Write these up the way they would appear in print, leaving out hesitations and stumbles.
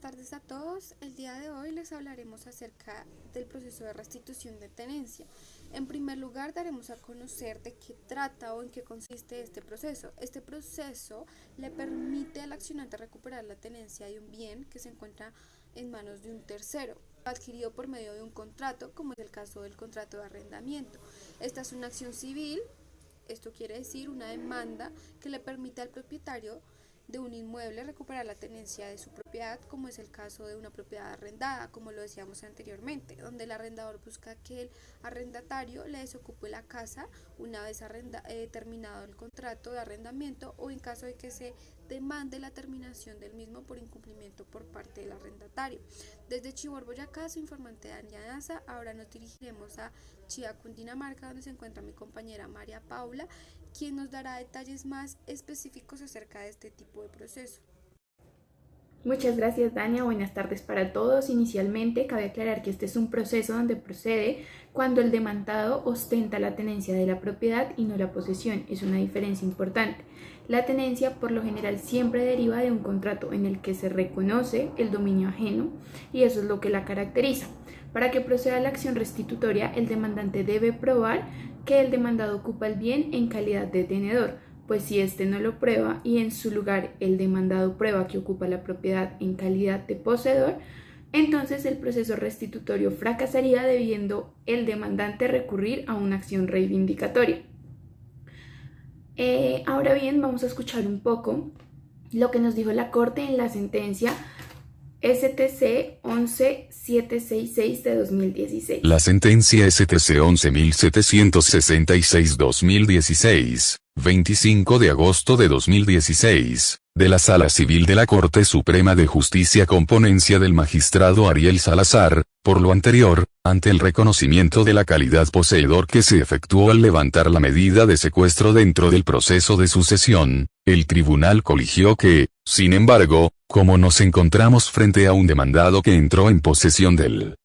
tardes a todos. El día de hoy les hablaremos acerca del proceso de restitución de tenencia. En primer lugar, daremos a conocer de qué trata o en qué consiste este proceso. Este proceso le permite al accionante recuperar la tenencia de un bien que se encuentra en manos de un tercero, adquirido por medio de un contrato, como es el caso del contrato de arrendamiento. Esta es una acción civil. Esto quiere decir una demanda que le permite al propietario de un inmueble recuperar la tenencia de su propiedad, como es el caso de una propiedad arrendada, como lo decíamos anteriormente, donde el arrendador busca que el arrendatario le desocupe la casa una vez terminado el contrato de arrendamiento, o en caso de que se demande la terminación del mismo por incumplimiento por parte del arrendatario. Desde Chivor, Boyacá, su informante Dania Daza. Ahora nos dirigiremos a Chía, Cundinamarca, donde se encuentra mi compañera María Paula, quien nos dará detalles más específicos acerca de este tipo de proceso. Muchas gracias, Dania. Buenas tardes para todos. Inicialmente, cabe aclarar que este es un proceso donde procede cuando el demandado ostenta la tenencia de la propiedad y no la posesión. Es una diferencia importante. La tenencia, por lo general, siempre deriva de un contrato en el que se reconoce el dominio ajeno, y eso es lo que la caracteriza. Para que proceda la acción restitutoria, el demandante debe probar que el demandado ocupa el bien en calidad de tenedor, pues si éste no lo prueba y en su lugar el demandado prueba que ocupa la propiedad en calidad de poseedor, entonces el proceso restitutorio fracasaría, debiendo el demandante recurrir a una acción reivindicatoria. Ahora bien, vamos a escuchar un poco lo que nos dijo la Corte en la sentencia STC 11766 de 2016. La sentencia STC 11766-2016, 25 de agosto de 2016, de la Sala Civil de la Corte Suprema de Justicia con ponencia del magistrado Ariel Salazar, por lo anterior, ante el reconocimiento de la calidad poseedor que se efectuó al levantar la medida de secuestro dentro del proceso de sucesión, el tribunal coligió que, sin embargo, como nos encontramos frente a un demandado que entró en posesión del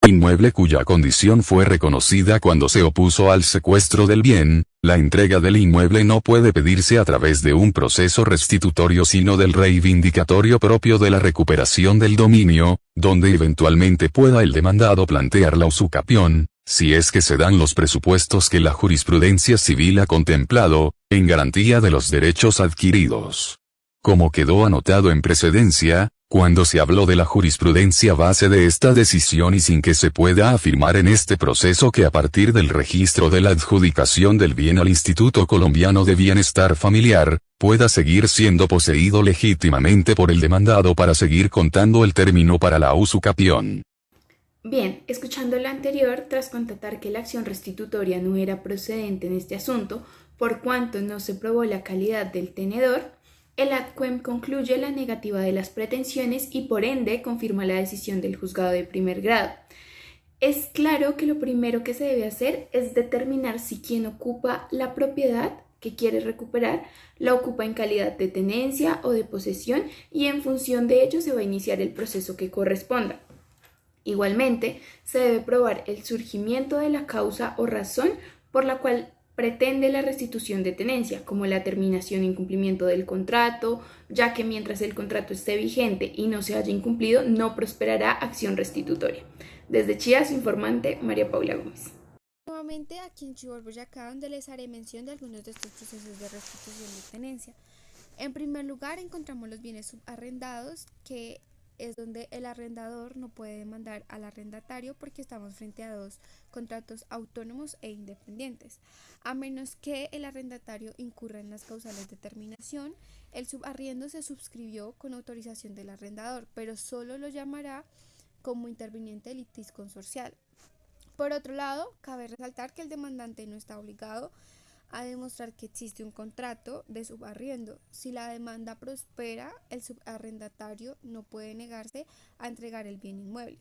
inmueble cuya condición fue reconocida cuando se opuso al secuestro del bien, la entrega del inmueble no puede pedirse a través de un proceso restitutorio sino del reivindicatorio propio de la recuperación del dominio, donde eventualmente pueda el demandado plantear la usucapión, si es que se dan los presupuestos que la jurisprudencia civil ha contemplado, en garantía de los derechos adquiridos. Como quedó anotado en precedencia, cuando se habló de la jurisprudencia base de esta decisión y sin que se pueda afirmar en este proceso que a partir del registro de la adjudicación del bien al Instituto Colombiano de Bienestar Familiar, pueda seguir siendo poseído legítimamente por el demandado para seguir contando el término para la usucapión. Bien, escuchando lo anterior, tras constatar que la acción restitutoria no era procedente en este asunto, por cuanto no se probó la calidad del tenedor, el ADCUEM concluye la negativa de las pretensiones y por ende confirma la decisión del juzgado de primer grado. Es claro que lo primero que se debe hacer es determinar si quien ocupa la propiedad que quiere recuperar la ocupa en calidad de tenencia o de posesión, y en función de ello se va a iniciar el proceso que corresponda. Igualmente, se debe probar el surgimiento de la causa o razón por la cual pretende la restitución de tenencia, como la terminación e incumplimiento del contrato, ya que mientras el contrato esté vigente y no se haya incumplido, no prosperará acción restitutoria. Desde Chía, su informante, María Paula Gómez. Nuevamente aquí en Chivor, Boyacá, donde les haré mención de algunos de estos procesos de restitución de tenencia. En primer lugar, encontramos los bienes subarrendados, que es donde el arrendador no puede demandar al arrendatario porque estamos frente a dos contratos autónomos e independientes. A menos que el arrendatario incurra en las causales de terminación, el subarriendo se subscribió con autorización del arrendador, pero solo lo llamará como interviniente litisconsorcial. Por otro lado, cabe resaltar que el demandante no está obligado a demostrar que existe un contrato de subarriendo. Si la demanda prospera, el subarrendatario no puede negarse a entregar el bien inmueble.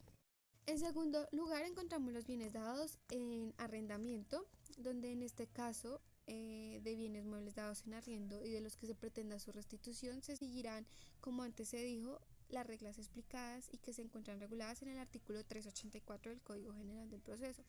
En segundo lugar, encontramos los bienes dados en arrendamiento, donde en este caso de bienes muebles dados en arriendo y de los que se pretenda su restitución se seguirán, como antes se dijo, las reglas explicadas y que se encuentran reguladas en el artículo 384 del Código General del Proceso.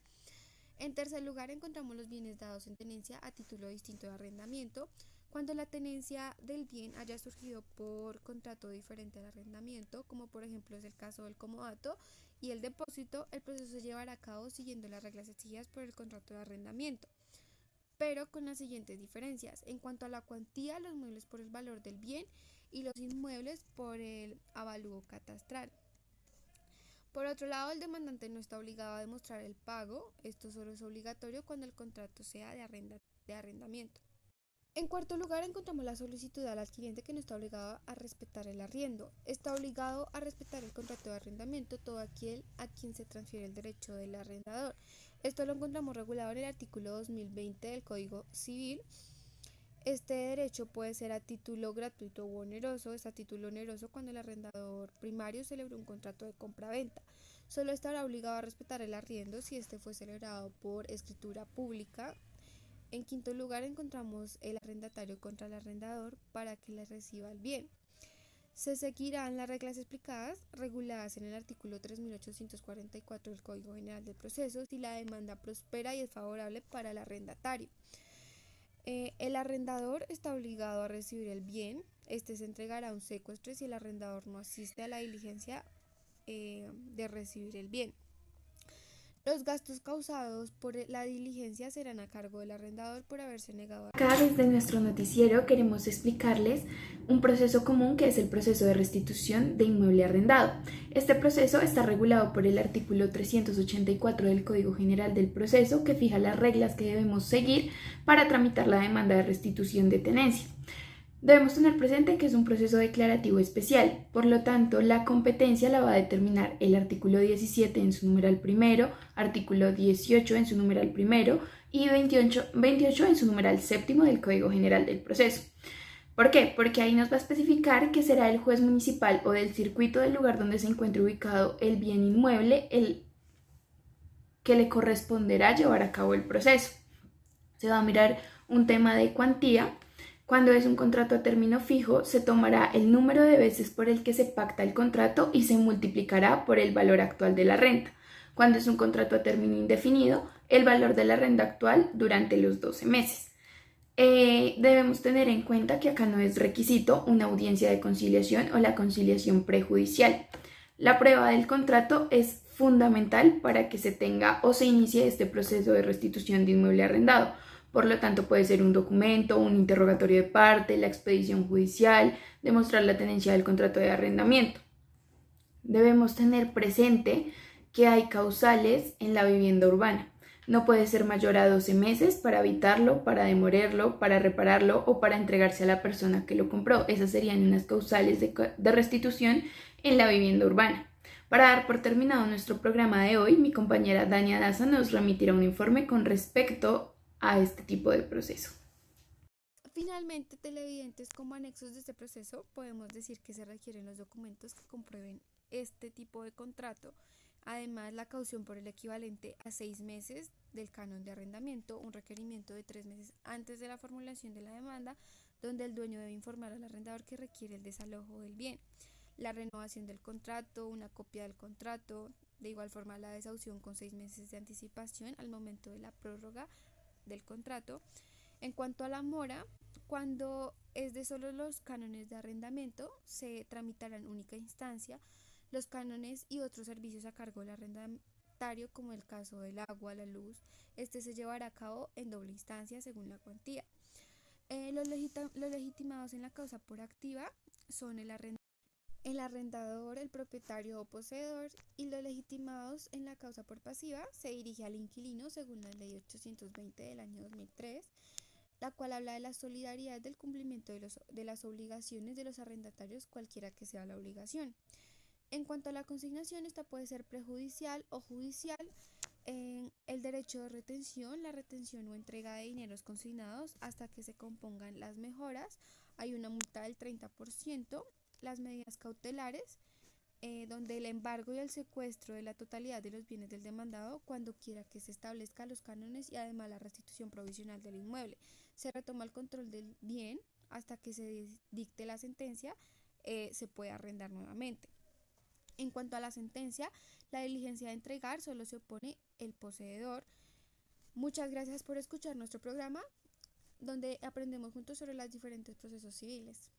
En tercer lugar, encontramos los bienes dados en tenencia a título distinto de arrendamiento, Cuando la tenencia del bien haya surgido por contrato diferente al arrendamiento, como por ejemplo es el caso del comodato y el depósito, el proceso se llevará a cabo siguiendo las reglas exigidas por el contrato de arrendamiento, pero con las siguientes diferencias. En cuanto a la cuantía, los muebles por el valor del bien y los inmuebles por el avalúo catastral. Por otro lado, el demandante no está obligado a demostrar el pago. Esto solo es obligatorio cuando el contrato sea de arrendamiento. En cuarto lugar, encontramos la solicitud al adquiriente, que no está obligado a respetar el arriendo. Está obligado a respetar el contrato de arrendamiento todo aquel a quien se transfiere el derecho del arrendador. Esto lo encontramos regulado en el artículo 2020 del Código Civil. Este derecho puede ser a título gratuito u oneroso. Es a título oneroso cuando el arrendador primario celebró un contrato de compra-venta. Solo estará obligado a respetar el arriendo si este fue celebrado por escritura pública. En quinto lugar, encontramos el arrendatario contra el arrendador para que le reciba el bien. Se seguirán las reglas explicadas, reguladas en el artículo 3844 del Código General del Proceso, si la demanda prospera y es favorable para el arrendatario. El arrendador está obligado a recibir el bien. Este se entregará a un secuestro si el arrendador no asiste a la diligencia de recibir el bien. Los gastos causados por la diligencia serán a cargo del arrendador por haberse negado a... Acá desde nuestro noticiero queremos explicarles un proceso común que es el proceso de restitución de inmueble arrendado. Este proceso está regulado por el artículo 384 del Código General del Proceso, que fija las reglas que debemos seguir para tramitar la demanda de restitución de tenencia. Debemos tener presente que es un proceso declarativo especial, por lo tanto, la competencia la va a determinar el artículo 17 en su numeral primero, artículo 18 en su numeral primero y 28 en su numeral séptimo del Código General del Proceso. ¿Por qué? Porque ahí nos va a especificar que será el juez municipal o del circuito del lugar donde se encuentre ubicado el bien inmueble el que le corresponderá llevar a cabo el proceso. Se va a mirar un tema de cuantía. Cuando es un contrato a término fijo, se tomará el número de veces por el que se pacta el contrato y se multiplicará por el valor actual de la renta. Cuando es un contrato a término indefinido, el valor de la renta actual durante los 12 meses. Debemos tener en cuenta que acá no es requisito una audiencia de conciliación o la conciliación prejudicial. La prueba del contrato es fundamental para que se tenga o se inicie este proceso de restitución de inmueble arrendado. Por lo tanto, puede ser un documento, un interrogatorio de parte, la expedición judicial, demostrar la tenencia del contrato de arrendamiento. Debemos tener presente que hay causales en la vivienda urbana. No puede ser mayor a 12 meses para habitarlo, para demorarlo, para repararlo o para entregarse a la persona que lo compró. Esas serían unas causales de restitución en la vivienda urbana. Para dar por terminado nuestro programa de hoy, mi compañera Dania Daza nos remitirá un informe con respecto a este tipo de proceso. Finalmente, televidentes, como anexos de este proceso, podemos decir que se requieren los documentos que comprueben este tipo de contrato. Además, la caución por el equivalente a 6 meses del canon de arrendamiento, un requerimiento de 3 meses antes de la formulación de la demanda, donde el dueño debe informar al arrendador que requiere el desalojo del bien, la renovación del contrato, una copia del contrato, de igual forma la desahución con 6 meses de anticipación al momento de la prórroga del contrato. En cuanto a la mora, cuando es de solo los cánones de arrendamiento, se tramitará en única instancia los cánones y otros servicios a cargo del arrendatario, como el caso del agua, la luz. Este se llevará a cabo en doble instancia según la cuantía. Los legitimados en la causa por activa son el arrendador, el propietario o poseedor, y los legitimados en la causa por pasiva se dirige al inquilino según la ley 820 del año 2003, la cual habla de la solidaridad del cumplimiento de las obligaciones de los arrendatarios, cualquiera que sea la obligación. En cuanto a la consignación, esta puede ser prejudicial o judicial. El derecho de retención, la retención o entrega de dineros consignados hasta que se compongan las mejoras, hay una multa del 30%. Las medidas cautelares, donde el embargo y el secuestro de la totalidad de los bienes del demandado cuando quiera que se establezcan los cánones y además la restitución provisional del inmueble. Se retoma el control del bien hasta que se dicte la sentencia, se puede arrendar nuevamente. En cuanto a la sentencia, la diligencia de entregar solo se opone el poseedor. Muchas gracias por escuchar nuestro programa. donde aprendemos juntos sobre los diferentes procesos civiles.